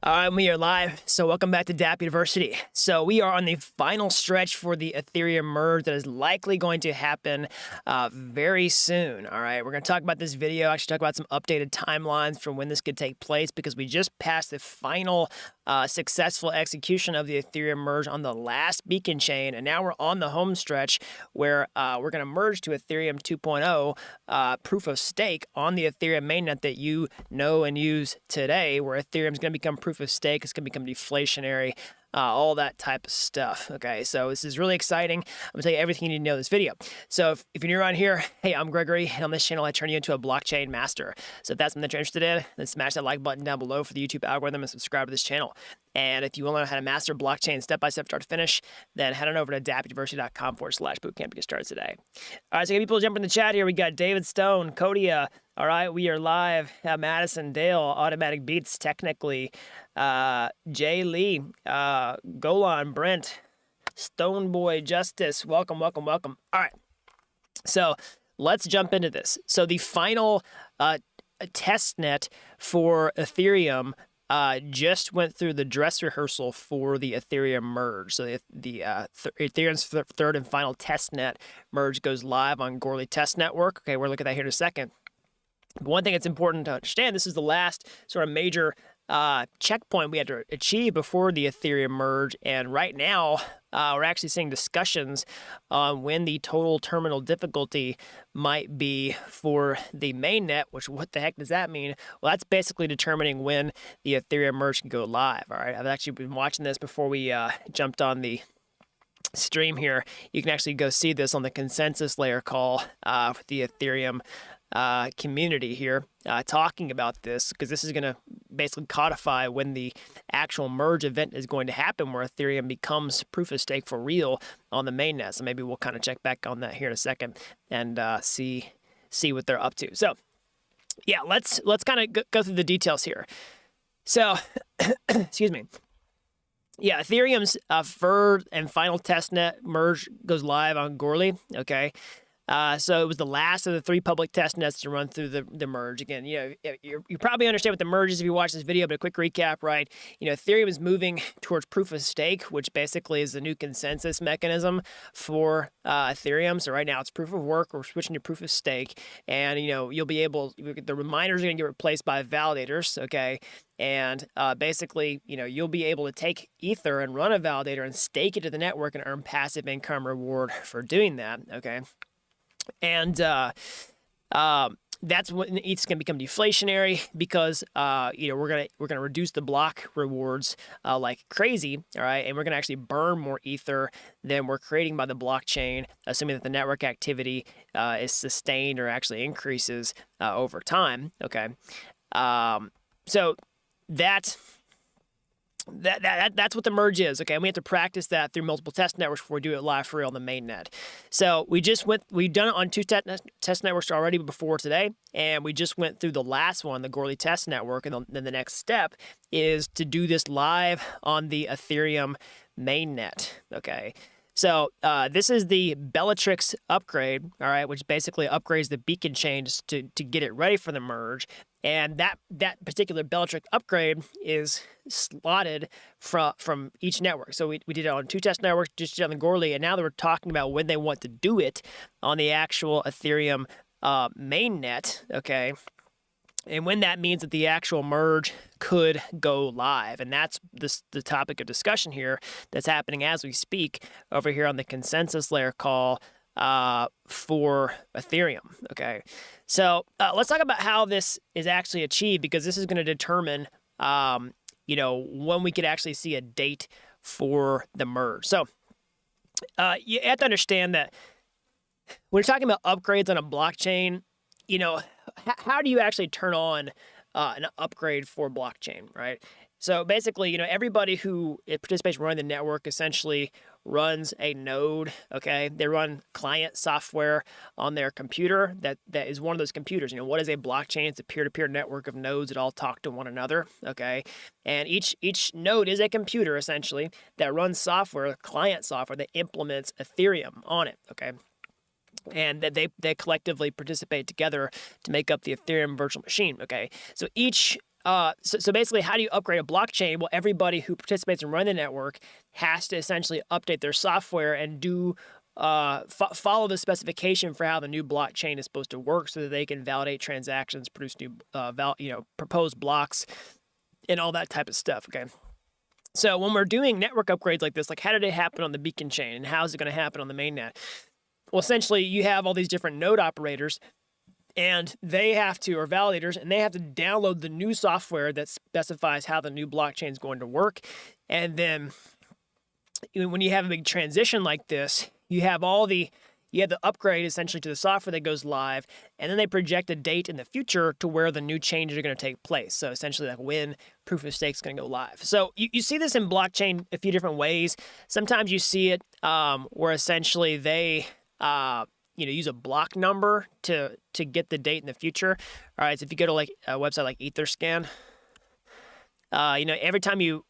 All right, we are live. So welcome back to Dapp University. So we are on the final stretch for the Ethereum merge that is likely going to happen very soon. All right, we're going to talk about this video, actually talk about some updated timelines for when this could take place because we just passed the final successful execution of the Ethereum merge on the last beacon chain. And now we're on the home stretch where we're going to merge to Ethereum 2.0 proof of stake on the Ethereum mainnet that you know and use today, where Ethereum is going to become proof of stake. It's going to become deflationary, all that type of stuff. Okay, so this is really exciting. I'm going to tell you everything you need to know in this video. So if you're new around here, hey, I'm Gregory, and on this channel, I turn you into a blockchain master. So if that's something that you're interested in, then smash that like button down below for the YouTube algorithm and subscribe to this channel. And if you want to know how to master blockchain step-by-step start to finish, then head on over to dappuniversity.com/bootcamp to get started today. All right, so people jump in the chat here. We got David Stone, Kodia. All right, we are live. Madison, Dale, Automatic Beats, technically. Jay Lee, Golan, Brent, Stoneboy, Justice. Welcome, welcome, welcome. All right, so let's jump into this. So the final test net for Ethereum just went through the dress rehearsal for the Ethereum merge. So Ethereum's third and final test net merge goes live on Goerli Test Network. Okay, we'll look at that here in a second. But one thing that's important to understand, this is the last sort of major checkpoint we had to achieve before the Ethereum merge. And right now, we're actually seeing discussions on when the total terminal difficulty might be for the mainnet, which what the heck does that mean? Well, that's basically determining when the Ethereum merge can go live. All right, I've actually been watching this before we jumped on the stream here. You can actually go see this on the consensus layer call with the Ethereum community here talking about this, because this is going to basically codify when the actual merge event is going to happen, where Ethereum becomes proof of stake for real on the mainnet. So maybe we'll kind of check back on that here in a second and see what they're up to. So yeah, let's kind of go through the details here. So excuse me. Yeah, Ethereum's third and final testnet merge goes live on Goerli. Okay. So it was the last of the 3 public test nets to run through the merge. Again, you probably understand what the merge is if you watch this video, but a quick recap, right? Ethereum is moving towards proof of stake, which basically is the new consensus mechanism for Ethereum. So right now it's proof of work. We're switching to proof of stake, and you'll be able. The miners are going to get replaced by validators. Okay. And basically, you'll be able to take Ether and run a validator and stake it to the network and earn passive income reward for doing that. Okay. And that's when ETH's going to become deflationary, because we're gonna reduce the block rewards like crazy. All right, and we're gonna actually burn more Ether than we're creating by the blockchain, assuming that the network activity is sustained or actually increases over time. Okay, so that's what the merge is. Okay, and we have to practice that through multiple test networks before we do it live for real on the mainnet. So we've done it on 2 test networks already before today, and we just went through the last one, the Goerli Test Network, and then the next step is to do this live on the Ethereum mainnet. Okay. So this is the Bellatrix upgrade, all right, which basically upgrades the beacon chain to get it ready for the merge. And that particular Bellatrix upgrade is slotted from each network. So we did it on 2 test networks, just on the Goerli, and now that we're talking about when they want to do it on the actual Ethereum mainnet, okay? And when that means that the actual merge could go live. And that's the topic of discussion here that's happening as we speak over here on the consensus layer call for Ethereum. Okay, so let's talk about how this is actually achieved, because this is going to determine, when we could actually see a date for the merge. So you have to understand that when you're talking about upgrades on a blockchain, how do you actually turn on an upgrade for blockchain, right? So basically, everybody who participates in running the network essentially runs a node, okay? They run client software on their computer that is one of those computers. What is a blockchain? It's a peer-to-peer network of nodes that all talk to one another, okay? And each node is a computer, essentially, that runs software, client software, that implements Ethereum on it, okay? And that they collectively participate together to make up the Ethereum virtual machine, okay? So each So basically, how do you upgrade a blockchain? Well, everybody who participates in running the network has to essentially update their software and do follow the specification for how the new blockchain is supposed to work, so that they can validate transactions, produce new propose blocks, and all that type of stuff. Okay. So when we're doing network upgrades like this, like how did it happen on the beacon chain, and how is it going to happen on the mainnet? Well, essentially, you have all these different node operators, and they have to, or validators, and they have to download the new software that specifies how the new blockchain is going to work. And then when you have a big transition like this, you have the upgrade essentially to the software that goes live, and then they project a date in the future to where the new changes are going to take place. So essentially, like when proof of stake is going to go live. So you see this in blockchain a few different ways. Sometimes you see it where essentially they use a block number to get the date in the future. All right, so if you go to like a website like Etherscan, every time you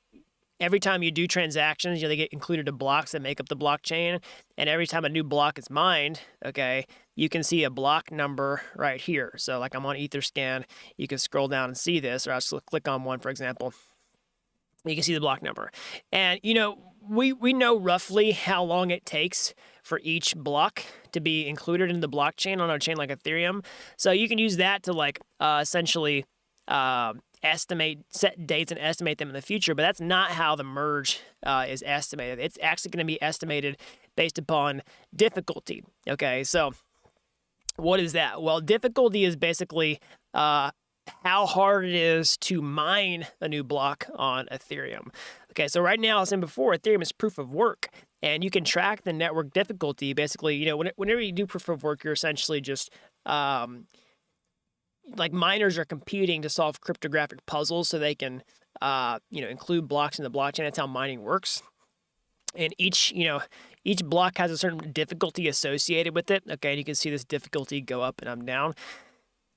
do transactions, they get included in blocks that make up the blockchain. And every time a new block is mined, okay, you can see a block number right here. So like I'm on Etherscan, you can scroll down and see this, or I'll just click on one, for example. You can see the block number. And, we know roughly how long it takes for each block to be included in the blockchain on a chain like Ethereum. So you can use that to essentially set dates and estimate them in the future, but that's not how the merge is estimated. It's actually going to be estimated based upon difficulty. Okay, so what is that? Well, difficulty is basically how hard it is to mine a new block on Ethereum. Okay, so right now, as I said before, Ethereum is proof of work, and you can track the network difficulty. Basically, whenever you do proof of work, you're essentially just like miners are competing to solve cryptographic puzzles so they can, include blocks in the blockchain. That's how mining works. And each block has a certain difficulty associated with it. Okay, and you can see this difficulty go up and up and down.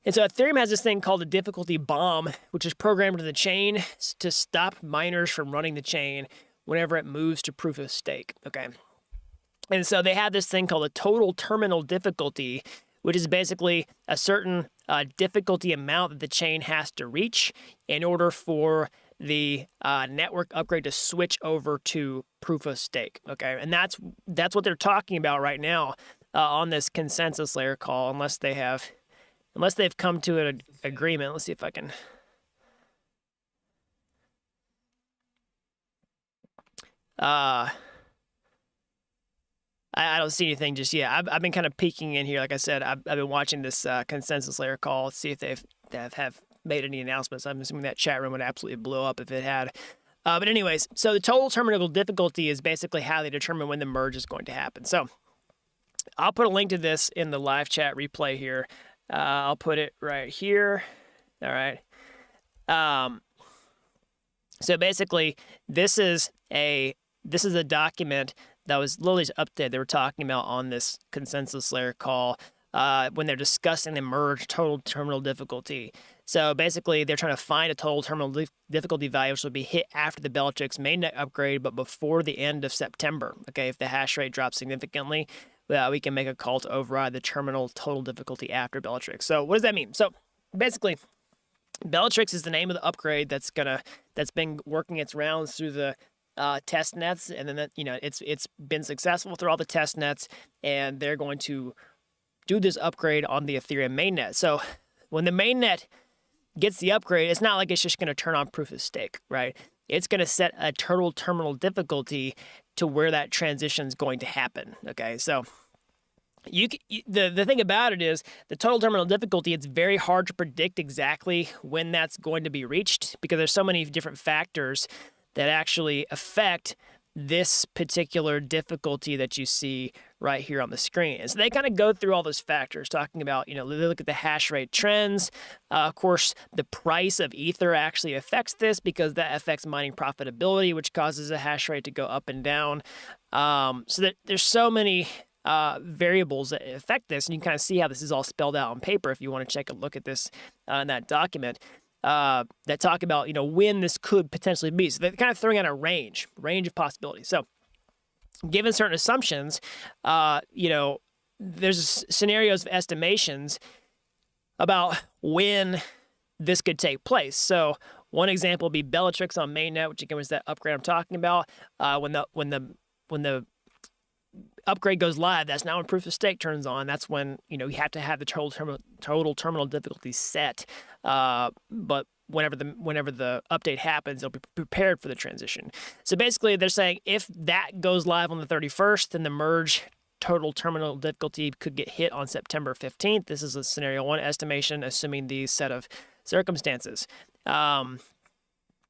And so Ethereum has this thing called a difficulty bomb, which is programmed into the chain to stop miners from running the chain whenever it moves to proof of stake. Okay. And so they have this thing called a total terminal difficulty, which is basically a certain difficulty amount that the chain has to reach in order for the network upgrade to switch over to proof of stake. Okay, and that's what they're talking about right now on this consensus layer call, unless they've come to an agreement. Let's see if I can. I don't see anything just yet. I've been kind of peeking in here. Like I said, I've been watching this consensus layer call. Let's see if they have made any announcements. I'm assuming that chat room would absolutely blow up if it had. But anyways, so the total terminal difficulty is basically how they determine when the merge is going to happen. So I'll put a link to this in the live chat replay here. I'll put it right here. All right. So basically, this is a document that was literally updated. They were talking about on this consensus layer call when they're discussing the merge total terminal difficulty. So basically, they're trying to find a total terminal difficulty value which will be hit after the Bellatrix mainnet upgrade, but before the end of September. Okay, if the hash rate drops significantly, we can make a call to override the terminal total difficulty after Bellatrix. So what does that mean? So basically, Bellatrix is the name of the upgrade that's been working its rounds through the test nets, and then it's been successful through all the test nets, and they're going to do this upgrade on the Ethereum mainnet. So when the mainnet gets the upgrade, it's not like it's just going to turn on proof of stake, right? It's going to set a total terminal difficulty to where that transition is going to happen. Okay, so the thing about it is the total terminal difficulty, it's very hard to predict exactly when that's going to be reached because there's so many different factors that actually affect this particular difficulty that you see right here on the screen. And so they kind of go through all those factors, talking about, they look at the hash rate trends. Of course, the price of Ether actually affects this because that affects mining profitability, which causes the hash rate to go up and down. So that there's so many variables that affect this, and you can kind of see how this is all spelled out on paper if you want to take a look at this in that document. That talk about, when this could potentially be. So they're kind of throwing out a range of possibilities. So given certain assumptions, there's scenarios of estimations about when this could take place. So one example would be Bellatrix on mainnet, which again was that upgrade I'm talking about. When the upgrade goes live, that's now when proof of stake turns on. That's when you have to have the total terminal difficulty set. But whenever the update happens, they'll be prepared for the transition. So basically, they're saying if that goes live on the 31st, then the merge total terminal difficulty could get hit on September 15th. This is a scenario 1 estimation, assuming these set of circumstances. And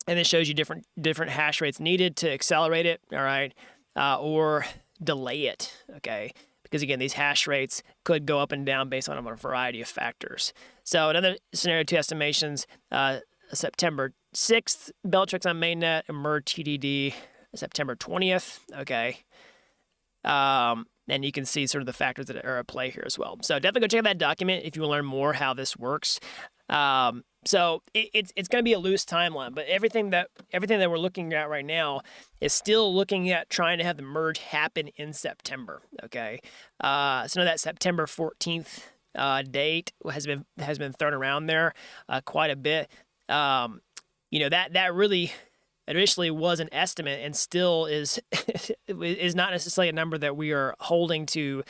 it shows you different hash rates needed to accelerate it, all right, or delay it, okay? Because again, these hash rates could go up and down based on a variety of factors. So another scenario 2 estimations, September 6th, Bellatrix on mainnet, and merge TDD September 20th, okay? And you can see sort of the factors that are at play here as well. So definitely go check out that document if you want to learn more how this works. So it's going to be a loose timeline, but everything that we're looking at right now is still looking at trying to have the merge happen in September. Okay, so now that September 14th date has been thrown around there quite a bit. That really initially was an estimate and still is is not necessarily a number that we are holding to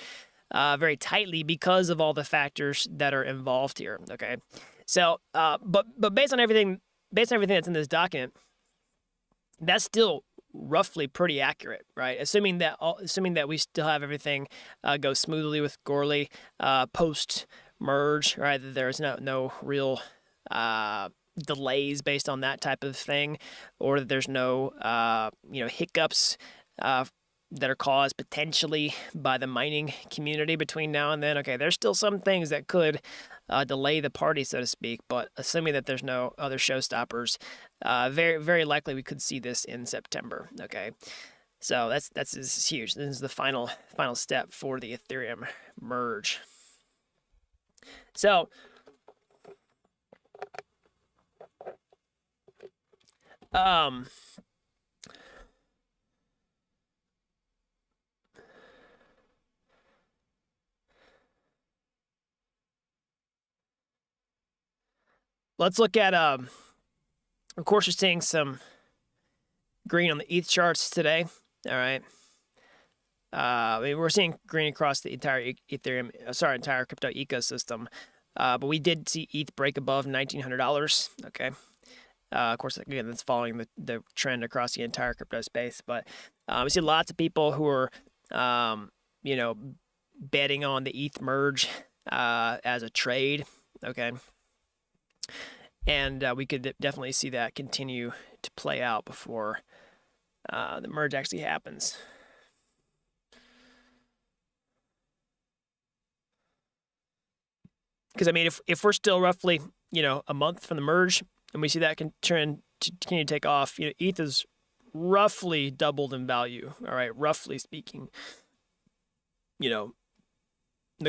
very tightly because of all the factors that are involved here. Okay. So, but based on everything that's in this document, that's still roughly pretty accurate, right? Assuming that we still have everything go smoothly with Goerli post merge, right? That there's no real delays based on that type of thing, or that there's no hiccups that are caused potentially by the mining community between now and then. Okay, there's still some things that could delay the party, so to speak, but assuming that there's no other showstoppers, very, very likely we could see this in September. Okay, so this is huge. This is the final step for the Ethereum merge. So let's look at, of course, we're seeing some green on the ETH charts today. All right. We're seeing green across the entire entire crypto ecosystem. But we did see ETH break above $1,900. Okay. Of course, again, that's following the trend across the entire crypto space. But we see lots of people who are, betting on the ETH merge as a trade. Okay. And we could definitely see that continue to play out before the merge actually happens. Because, I mean, if we're still roughly, a month from the merge and we see that trend continue to take off, ETH is roughly doubled in value, all right, roughly speaking. The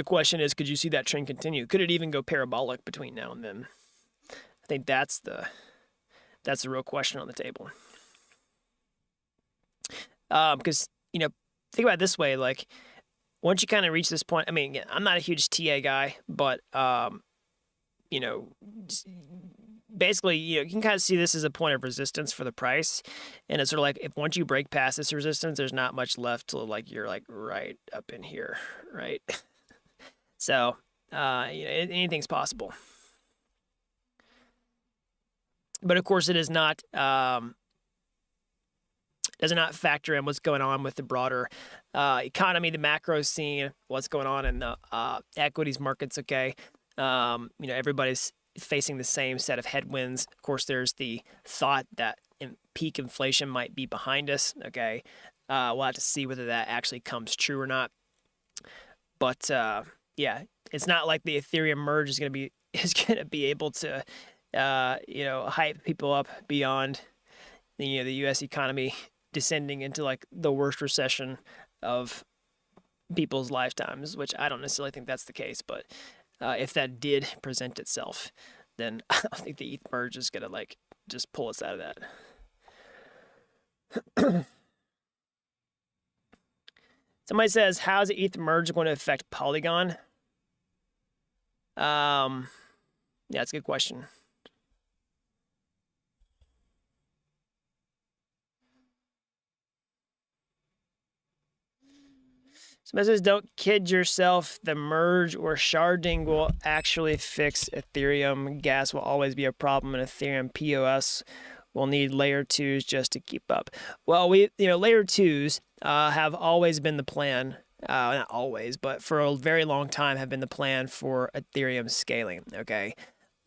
question is, could you see that trend continue? Could it even go parabolic between now and then? I think that's the real question on the table. Because, think about it this way, like, once you kind of reach this point, I mean, again, I'm not a huge TA guy, but, basically, you can kind of see this as a point of resistance for the price. And it's sort of like, if once you break past this resistance, there's not much left till, like, you're, like, right up in here, right? So, anything's possible. But, of course, it is not... does not factor in what's going on with the broader economy, the macro scene, what's going on in the equities markets. Okay, everybody's facing the same set of headwinds. Of course, there's the thought that peak inflation might be behind us. Okay, we'll have to see whether that actually comes true or not. But yeah, it's not like the Ethereum merge is going to be able to hype people up beyond the U.S. economy descending into like the worst recession of people's lifetimes, which I don't necessarily think that's the case. But if that did present itself, then I don't think the ETH merge is gonna like just pull us out of that. Somebody says, how is the ETH merge going to affect Polygon? Yeah, that's a good question. So it says, don't kid yourself. The merge or sharding will actually fix Ethereum. Gas will always be a problem, and Ethereum POS will need layer 2s just to keep up. Well, layer 2s have always been the plan. Not always, but for a very long time have been the plan for Ethereum scaling. Okay.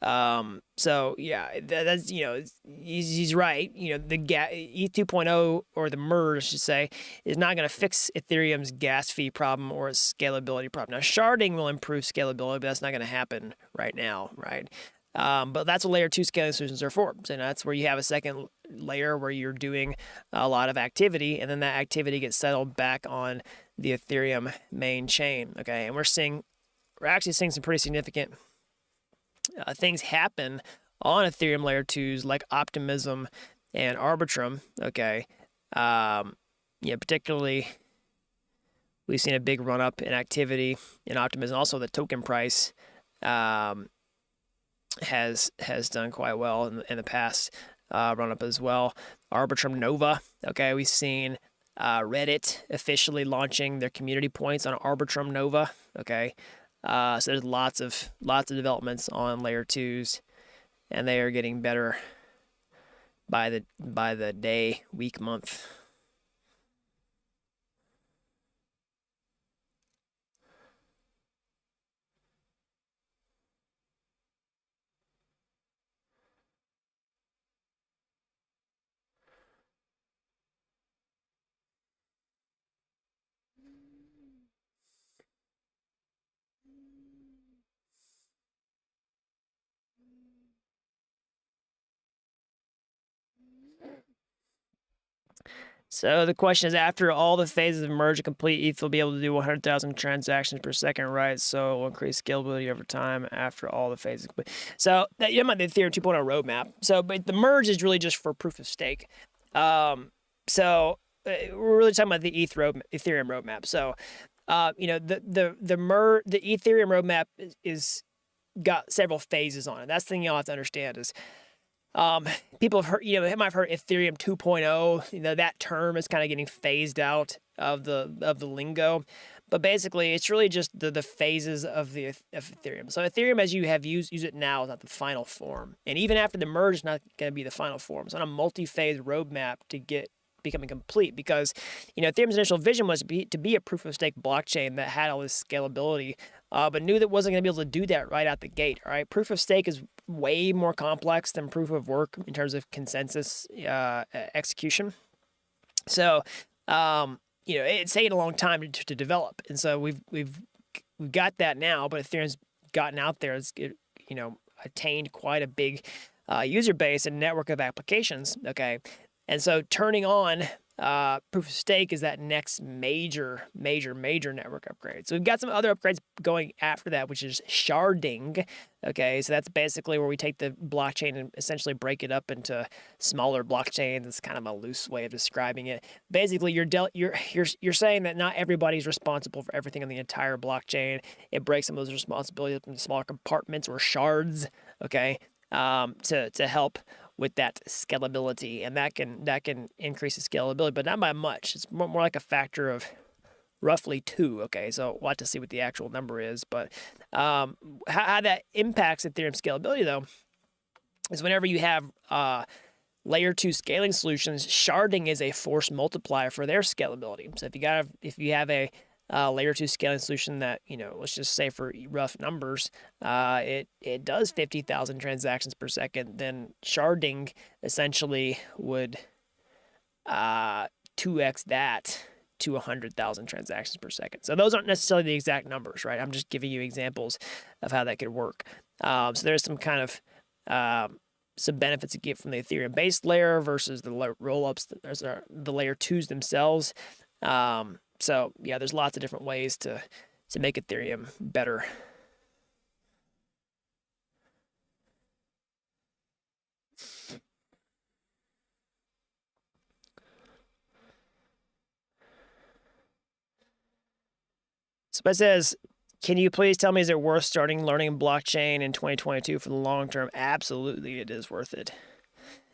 So yeah, that's, he's right. The ETH 2.0, or the merge, I should say, is not going to fix Ethereum's gas fee problem or its scalability problem. Now, sharding will improve scalability, but that's not going to happen right now, right? But that's what layer 2 scaling solutions are for. So that's where you have a second layer where you're doing a lot of activity, and then that activity gets settled back on the Ethereum main chain. Okay, and we're actually seeing some pretty significant things happen on Ethereum layer 2s, like Optimism and Arbitrum. Okay, particularly we've seen a big run up in activity in Optimism. Also, the token price has done quite well in the past run up as well. Arbitrum Nova. Okay, we've seen Reddit officially launching their community points on Arbitrum Nova. Okay. So there's lots of developments on layer 2s, and they are getting better by the day, week, month. So the question is, after all the phases of merge complete, ETH will be able to do 100,000 transactions per second, right? So it will increase scalability over time after all the phases complete. So that, you know, the Ethereum 2.0 roadmap. So, but the merge is really just for proof of stake. We're really talking about the Ethereum roadmap. So, the Ethereum roadmap is got several phases on it. That's the thing y'all have to understand is, people have heard, they might have heard Ethereum 2.0. That term is kind of getting phased out of the lingo, but basically it's really just the phases of Ethereum. So Ethereum, as you have use it now, is not the final form, and even after the merge, it's not going to be the final form. It's on a multi-phase roadmap to becoming complete, because Ethereum's initial vision was to be a proof of stake blockchain that had all this scalability, but knew that wasn't going to be able to do that right out the gate. All right, proof of stake is way more complex than proof of work in terms of consensus execution. So it's taken a long time to develop, and so we've got that now. But Ethereum's gotten out there, it's attained quite a big user base and network of applications. Okay. And so turning on proof of stake is that next major network upgrade. So we've got some other upgrades going after that, which is sharding. Okay, so that's basically where we take the blockchain and essentially break it up into smaller blockchains. It's kind of a loose way of describing it. Basically, you're saying that not everybody's responsible for everything on the entire blockchain. It breaks some of those responsibilities up into smaller compartments or shards. Okay, to help with that scalability, and that can increase the scalability, but not by much. It's more like a factor of roughly 2. Okay, so we'll have to see what the actual number is, but how that impacts Ethereum scalability, though, is whenever you have layer 2 scaling solutions, sharding is a force multiplier for their scalability. So if you have a layer 2 scaling solution that, let's just say for rough numbers, it does 50,000 transactions per second, then sharding essentially would 2x that to 100,000 transactions per second. So those aren't necessarily the exact numbers, right? I'm just giving you examples of how that could work. So there's some kind of some benefits you get from the Ethereum base layer versus the rollups, the layer 2s themselves. So yeah, there's lots of different ways to make Ethereum better. So it says, can you please tell me, is it worth starting learning blockchain in 2022 for the long term? Absolutely, it is worth it.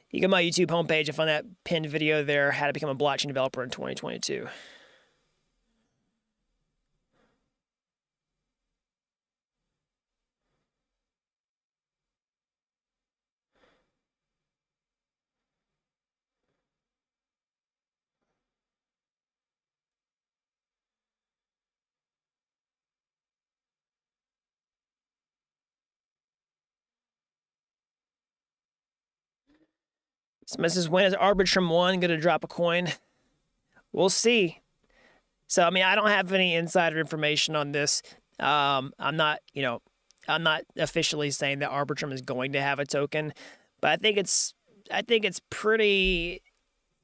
You go to my YouTube homepage and find that pinned video there, how to become a blockchain developer in 2022. Somebody says, when is Arbitrum 1 going to drop a coin? We'll see. So, I mean, I don't have any insider information on this. I'm not, I'm not officially saying that Arbitrum is going to have a token, but I think it's pretty.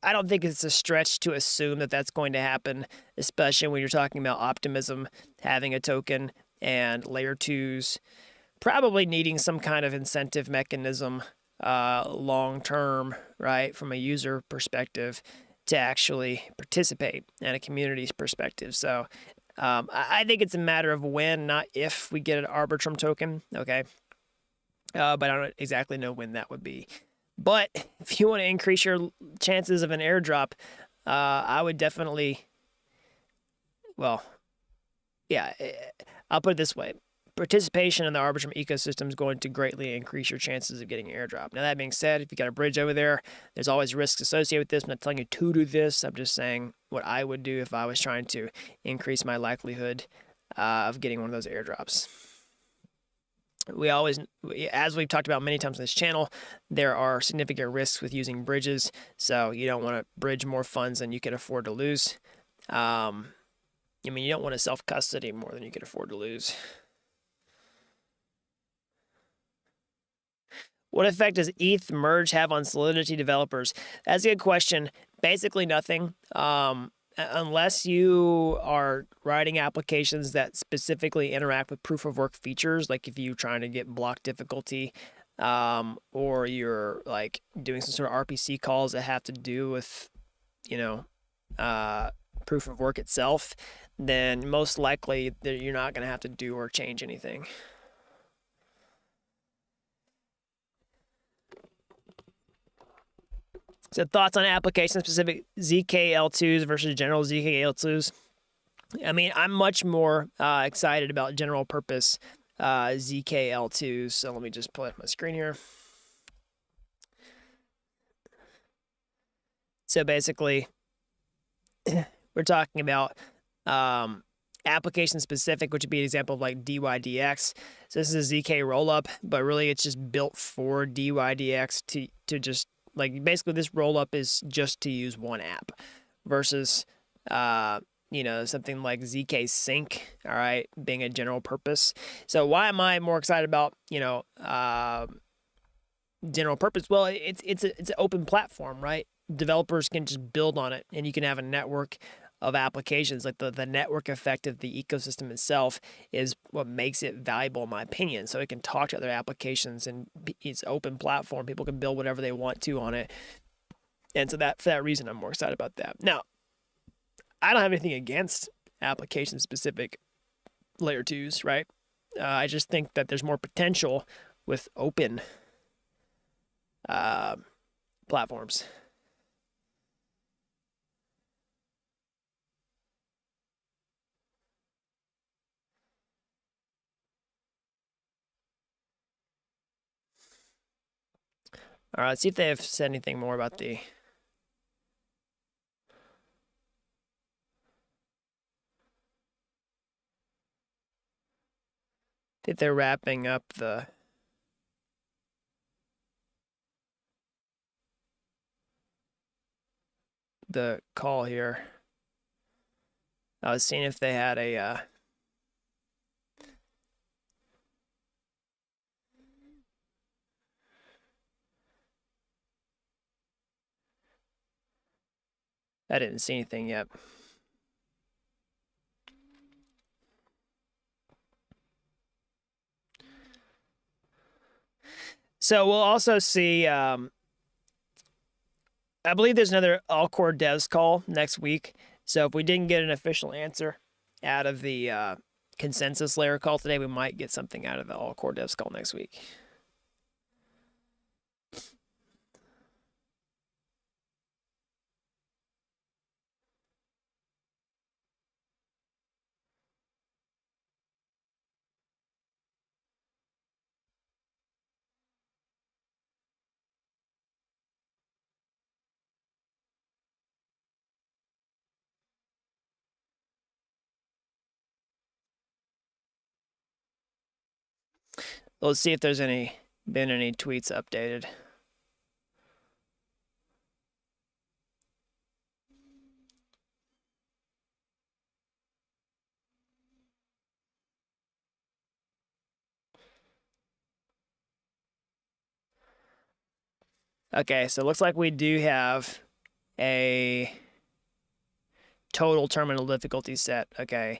I don't think it's a stretch to assume that that's going to happen, especially when you're talking about Optimism having a token and Layer 2s probably needing some kind of incentive mechanism long term, right, from a user perspective to actually participate and a community's perspective. So I think it's a matter of when, not if, we get an Arbitrum token, okay? But I don't exactly know when that would be. But if you want to increase your chances of an airdrop, I would definitely, well, yeah, I'll put it this way. Participation in the Arbitrum ecosystem is going to greatly increase your chances of getting an airdrop. Now, that being said, if you got a bridge over there, there's always risks associated with this. I'm not telling you to do this. I'm just saying what I would do if I was trying to increase my likelihood of getting one of those airdrops. We always, as we've talked about many times on this channel, there are significant risks with using bridges. So you don't want to bridge more funds than you can afford to lose. I mean, you don't want to self-custody more than you can afford to lose. What effect does ETH merge have on Solidity developers? That's a good question. Basically nothing. Unless you are writing applications that specifically interact with proof of work features, like if you're trying to get block difficulty, or you're like doing some sort of RPC calls that have to do with, proof of work itself, then most likely you're not going to have to do or change anything. So thoughts on application-specific ZKL2s versus general ZKL2s? I mean, I'm much more excited about general-purpose ZKL2s. So let me just pull up my screen here. So basically, we're talking about application-specific, which would be an example of like DYDX. So this is a ZK rollup, but really it's just built for DYDX to just, like, basically this rollup is just to use one app versus, something like ZK Sync, all right, being a general purpose. So why am I more excited about, general purpose? Well, it's an open platform, right? Developers can just build on it, and you can have a network of applications. Like the network effect of the ecosystem itself is what makes it valuable, in my opinion. So it can talk to other applications, and it's open platform. People can build whatever they want to on it. And so for that reason, I'm more excited about that. Now, I don't have anything against application-specific layer 2s, right? I just think that there's more potential with open platforms. All right, let's see if they have said anything more about the... I think they're wrapping up the call here. I was seeing if they had a... I didn't see anything yet. So we'll also see, I believe there's another all-core devs call next week. So if we didn't get an official answer out of the consensus layer call today, we might get something out of the all-core devs call next week. Let's see if there's been any tweets updated. Okay, so it looks like we do have a total terminal difficulty set. Okay,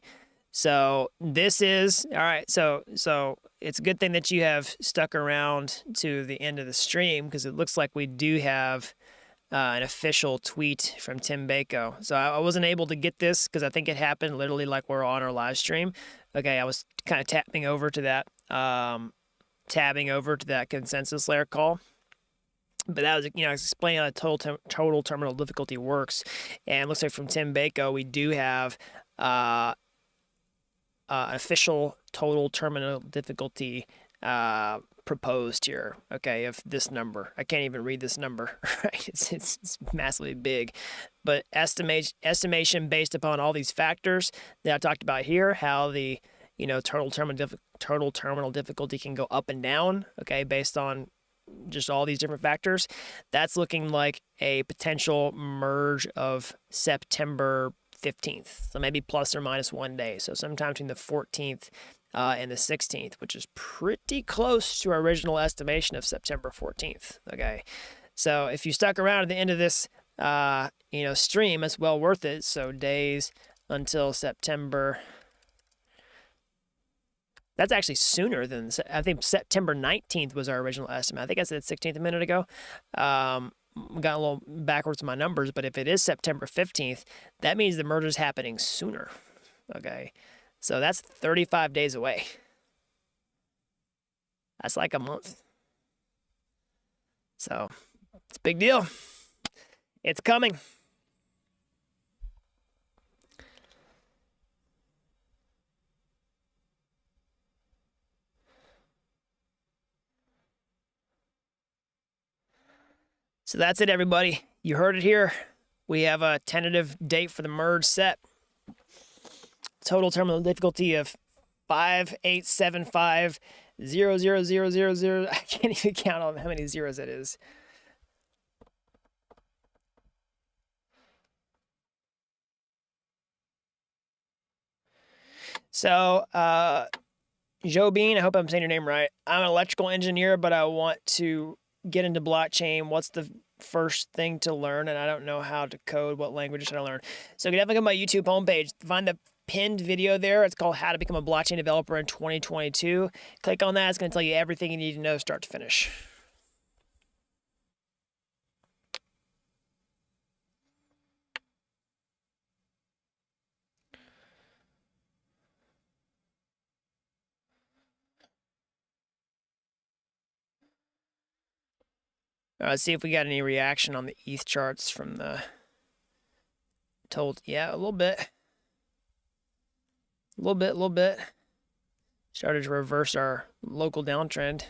so this is all right. So it's a good thing that you have stuck around to the end of the stream, because it looks like we do have an official tweet from Tim Bako. So I wasn't able to get this because I think it happened literally like we're on our live stream. Okay, I was kind of tabbing over to that consensus layer call. But that was, explaining how the total terminal difficulty works. And it looks like from Tim Bako, we do have official total terminal difficulty proposed here, okay, of this number. I can't even read this number, right? It's massively big. But estimation based upon all these factors that I talked about here, how the, total terminal difficulty can go up and down, okay, based on just all these different factors. That's looking like a potential merge of September 15th. So maybe plus or minus 1 day. So sometime between the 14th and the 16th, which is pretty close to our original estimation of September 14th. Okay. So if you stuck around at the end of this, stream, it's well worth it. So days until September. That's actually sooner than, I think September 19th was our original estimate. I think I said 16th a minute ago. Got a little backwards in my numbers, but if it is September 15th, that means the merger is happening sooner. Okay. So that's 35 days away. That's like a month. So it's a big deal. It's coming. So that's it, everybody. You heard it here. We have a tentative date for the merge set. Total terminal difficulty of 5875000000. I can't even count on how many zeros it is. So, Joe Bean, I hope I'm saying your name right. I'm an electrical engineer, but I want to get into blockchain. What's the first thing to learn? And I don't know how to code. What language should I learn? So you can definitely go to my YouTube homepage, find the pinned video there. It's called How to Become a Blockchain Developer in 2022. Click on that. It's going to tell you everything you need to know start to finish. Let's see if we got any reaction on the ETH charts from the yeah, a little bit. A little bit. Started to reverse our local downtrend.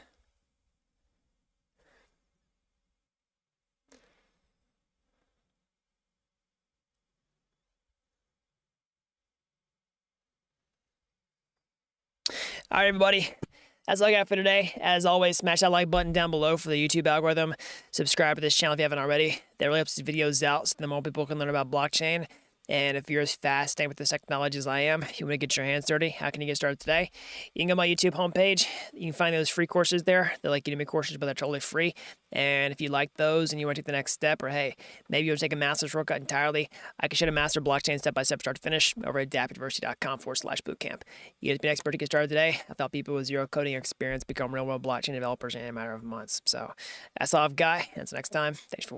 All right, everybody. That's all I got for today. As always, smash that like button down below for the YouTube algorithm. Subscribe to this channel if you haven't already. That really helps these videos out so that more people can learn about blockchain. And if you're as fascinated with this technology as I am, you want to get your hands dirty, how can you get started today? You can go to my YouTube homepage. You can find those free courses there. They're like Udemy courses, but they're totally free. And if you like those and you want to take the next step, or hey, maybe you want to take a master's shortcut entirely, I can show you a master blockchain step-by-step start to finish over at dappuniversity.com/bootcamp. You guys be an expert to get started today. I've helped people with zero coding experience become real-world blockchain developers in a matter of months. So that's all I've got. Until next time, thanks for watching.